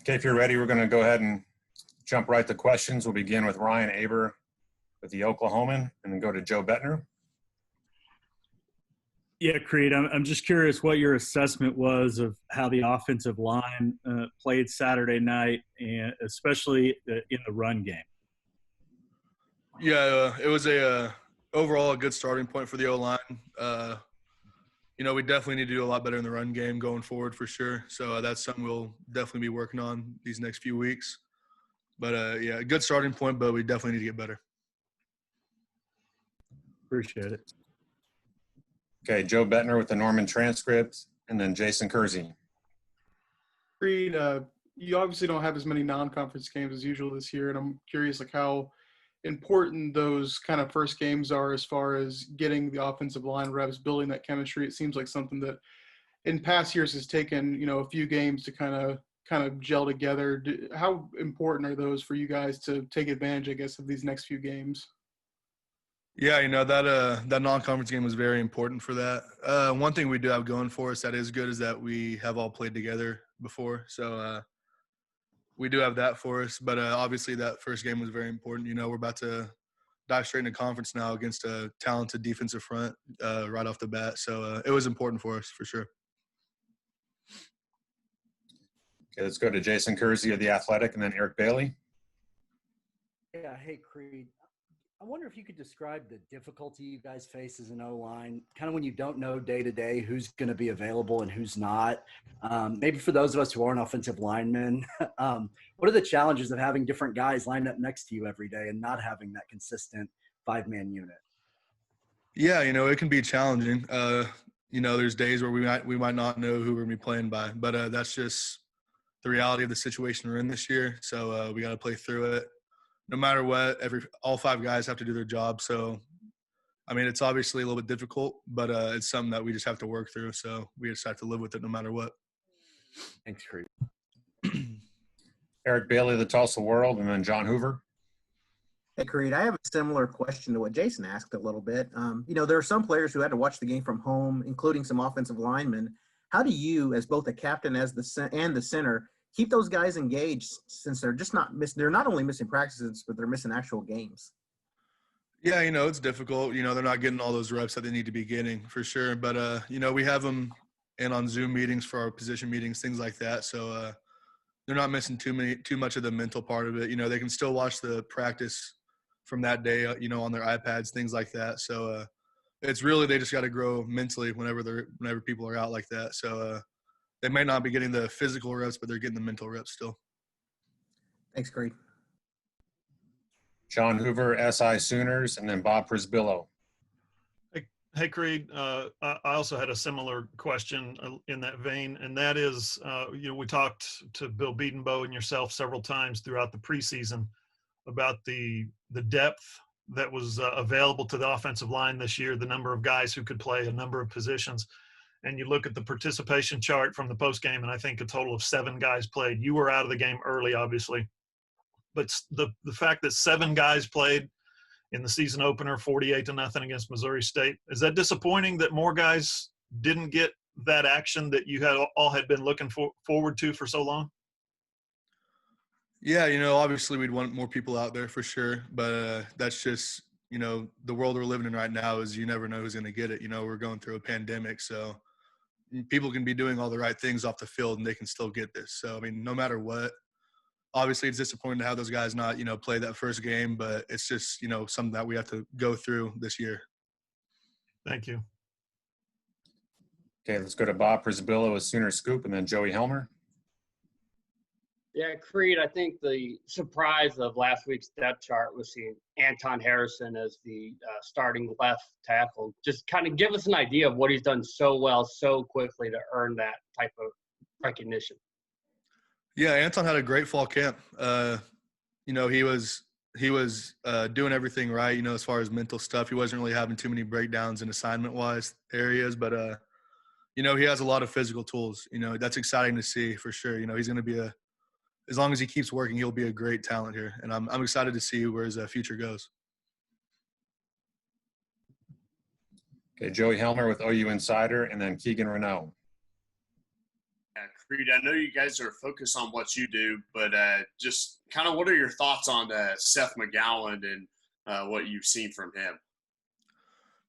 Okay, if you're ready, we're going to go ahead and jump right to questions. We'll begin with Ryan Aber with the Oklahoman and then go to Joe Bettner. Yeah, Creed, I'm just curious what your assessment was of how the offensive line played Saturday night, and especially in the run game. Yeah, it was overall a good starting point for the O-line. We definitely need to do a lot better in the run game going forward for sure. So that's something we'll definitely be working on these next few weeks. But, yeah, a good starting point, but we definitely need to get better. Appreciate it. Okay, Joe Bettner with the Norman transcript, and then Jason Kersey. Creed, you obviously don't have as many non-conference games as usual this year, and I'm curious how important those kind of first games are as far as getting the offensive line reps, building that chemistry. It seems like something that in past years has taken, a few games to kind of gel together. How important are those for you guys to take advantage, I guess, of these next few games? Yeah, that non-conference game was very important for that. One thing we do have going for us that is good is that we have all played together before. So we do have that for us. But obviously that first game was very important. We're about to dive straight into conference now against a talented defensive front right off the bat. So it was important for us for sure. Okay, let's go to Jason Kersey of The Athletic and then Eric Bailey. Yeah, hey, Creed. I wonder if you could describe the difficulty you guys face as an O-line, kind of when you don't know day to day who's going to be available and who's not. Maybe for those of us who aren't offensive linemen, what are the challenges of having different guys lined up next to you every day and not having that consistent five-man unit? Yeah, it can be challenging. There's days where we might not know who we're going to be playing by, but that's just the reality of the situation we're in this year. So we got to play through it. No matter what, all five guys have to do their job. So, it's obviously a little bit difficult, but it's something that we just have to work through. So we just have to live with it no matter what. Thanks, Creed. Eric Bailey of the Tulsa World, and then John Hoover. Hey, Creed, I have a similar question to what Jason asked a little bit. There are some players who had to watch the game from home, including some offensive linemen. How do you, as both the captain and the center, keep those guys engaged since they're just they're not only missing practices, but they're missing actual games? Yeah, it's difficult. They're not getting all those reps that they need to be getting for sure. But, we have them in on Zoom meetings for our position meetings, things like that. So they're not missing too much of the mental part of it. They can still watch the practice from that day, on their iPads, things like that. So it's really, they just got to grow mentally whenever people are out like that. So they may not be getting the physical reps, but they're getting the mental reps still. Thanks, Creed. John Hoover, SI Sooners, and then Bob Prisbillo. Hey, Creed, I also had a similar question in that vein, and that is, we talked to Bill Beedenbow and yourself several times throughout the preseason about the depth that was available to the offensive line this year, the number of guys who could play a number of positions. And you look at the participation chart from the postgame, and I think a total of 7 guys played. You were out of the game early, obviously. But the fact that 7 guys played in the season opener, 48-0 against Missouri State, is that disappointing that more guys didn't get that action that you had been looking forward to for so long? Yeah, obviously we'd want more people out there for sure. But that's just, the world we're living in right now is you never know who's going to get it. We're going through a pandemic, so people can be doing all the right things off the field and they can still get this. So, no matter what, obviously it's disappointing to have those guys not, play that first game, but it's just, something that we have to go through this year. Thank you. Okay, let's go to Bob Prisbillo with Sooner Scoop, and then Joey Helmer. Yeah, Creed, I think the surprise of last week's depth chart was seeing Anton Harrison as the starting left tackle. Just kind of give us an idea of what he's done so well so quickly to earn that type of recognition. Yeah, Anton had a great fall camp. He was doing everything right, as far as mental stuff. He wasn't really having too many breakdowns in assignment-wise areas, but, he has a lot of physical tools. That's exciting to see for sure. He's going to be as long as he keeps working, he'll be a great talent here. And I'm excited to see where his future goes. Okay, Joey Helmer with OU Insider, and then Keegan Renault. Yeah, Creed, I know you guys are focused on what you do, but just kind of what are your thoughts on Seth McGowan and what you've seen from him?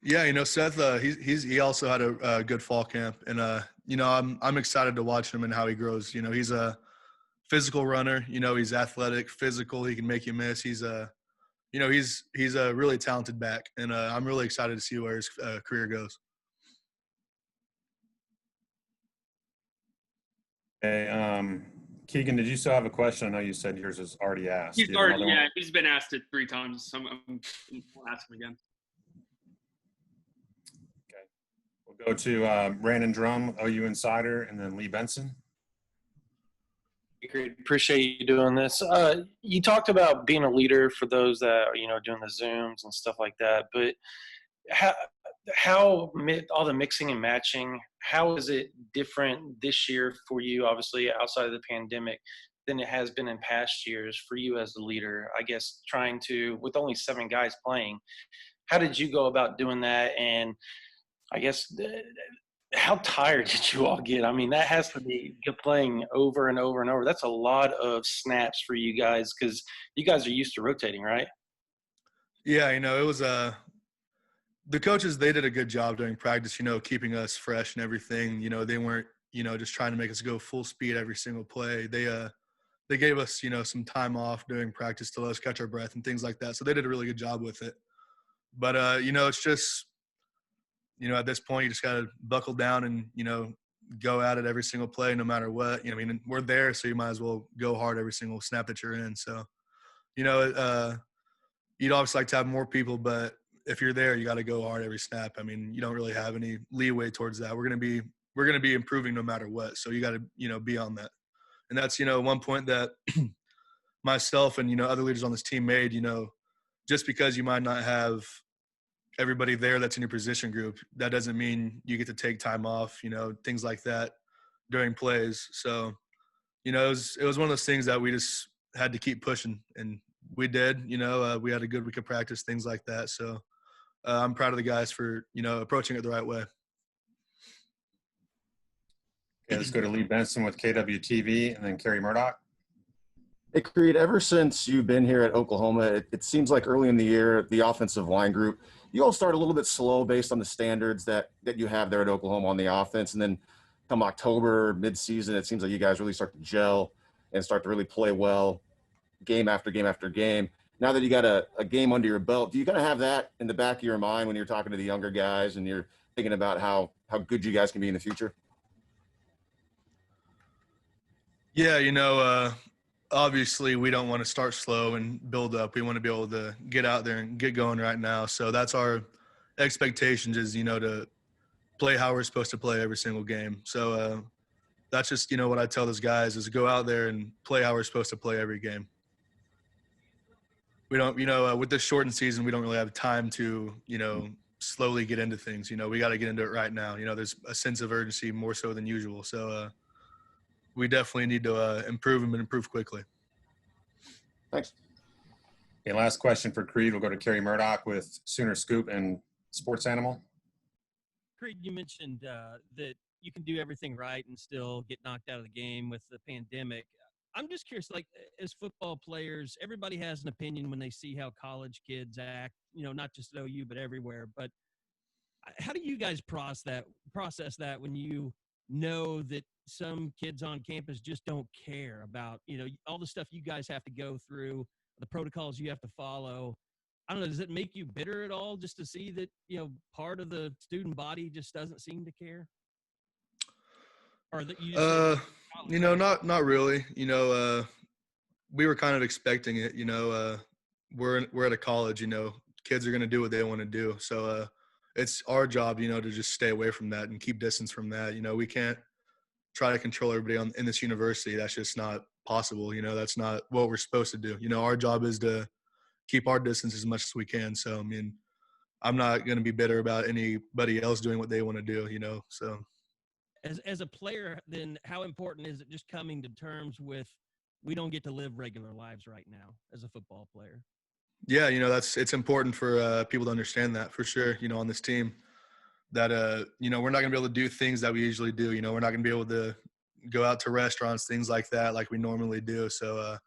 Yeah, Seth, he also had a good fall camp, and I'm excited to watch him and how he grows. He's a physical runner. He's athletic, physical. He can make you miss. He's a really talented back, and I'm really excited to see where his career goes. Okay, Keegan, did you still have a question? I know you said yours was already asked. He's already, yeah, he's been asked it 3 times, so I'll ask him again. Okay, we'll go to Brandon Drum, OU Insider, and then Lee Benson. Great. Appreciate you doing this. You talked about being a leader for those that are, doing the Zooms and stuff like that, but how all the mixing and matching, how is it different this year for you, obviously outside of the pandemic, than it has been in past years for you as the leader? I guess trying to, with only 7 guys playing, how did you go about doing that? And I guess how tired did you all get? I mean, that has to be playing over and over and over. That's a lot of snaps for you guys because you guys are used to rotating, right? Yeah, it was the coaches, they did a good job during practice, keeping us fresh and everything. They weren't, just trying to make us go full speed every single play. They gave us, some time off during practice to let us catch our breath and things like that. So they did a really good job with it. But, it's just, at this point, you just got to buckle down and, go at it every single play, no matter what. We're there, so you might as well go hard every single snap that you're in. So, you'd obviously like to have more people, but if you're there, you got to go hard every snap. You don't really have any leeway towards that. We're going to be improving no matter what. So you got to, be on that. And that's, one point that myself and, other leaders on this team made, just because you might not have everybody there that's in your position group, that doesn't mean you get to take time off, things like that during plays. So, it was one of those things that we just had to keep pushing, and we did. We had a good week of practice, things like that. So I'm proud of the guys for, approaching it the right way. Okay, let's go to Lee Benson with KWTV and then Kerry Murdoch. Hey, Creed, ever since you've been here at Oklahoma, it seems like early in the year, the offensive line group, you all start a little bit slow based on the standards that you have there at Oklahoma on the offense. And then come October, mid-season, it seems like you guys really start to gel and start to really play well game after game after game. Now that you got a game under your belt, do you kind of have that in the back of your mind when you're talking to the younger guys and you're thinking about how good you guys can be in the future? Yeah, obviously we don't want to start slow and build up. We want to be able to get out there and get going right now. So that's our expectations is, to play how we're supposed to play every single game. So that's just, what I tell those guys is go out there and play how we're supposed to play every game. We don't, with this shortened season, we don't really have time to, slowly get into things. We got to get into it right now. There's a sense of urgency more so than usual. So we definitely need to improve them and improve quickly. Thanks. Okay, last question for Creed. We'll go to Kerry Murdoch with Sooner Scoop and Sports Animal. Creed, you mentioned that you can do everything right and still get knocked out of the game with the pandemic. I'm just curious, like as football players, everybody has an opinion when they see how college kids act, not just at OU, but everywhere. But how do you guys process that when you know that some kids on campus just don't care about, all the stuff you guys have to go through, the protocols you have to follow? I don't know, does it make you bitter at all just to see that, part of the student body just doesn't seem to care? Or that you just not really. We were kind of expecting it. We're at a college. Kids are going to do what they want to do. So it's our job, to just stay away from that and keep distance from that. We can't try to control everybody in this university. That's just not possible. That's not what we're supposed to do. Our job is to keep our distance as much as we can. So I'm not going to be bitter about anybody else doing what they want to do. So. As a player, then how important is it just coming to terms with we don't get to live regular lives right now as a football player? Yeah, it's important for people to understand that for sure, on this team that, we're not going to be able to do things that we usually do. We're not going to be able to go out to restaurants, things like that, like we normally do. So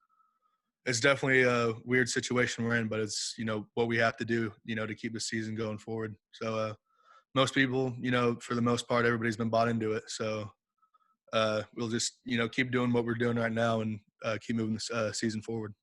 it's definitely a weird situation we're in, but it's, what we have to do, to keep the season going forward. So most people, for the most part, everybody's been bought into it. So we'll just, keep doing what we're doing right now and keep moving this season forward.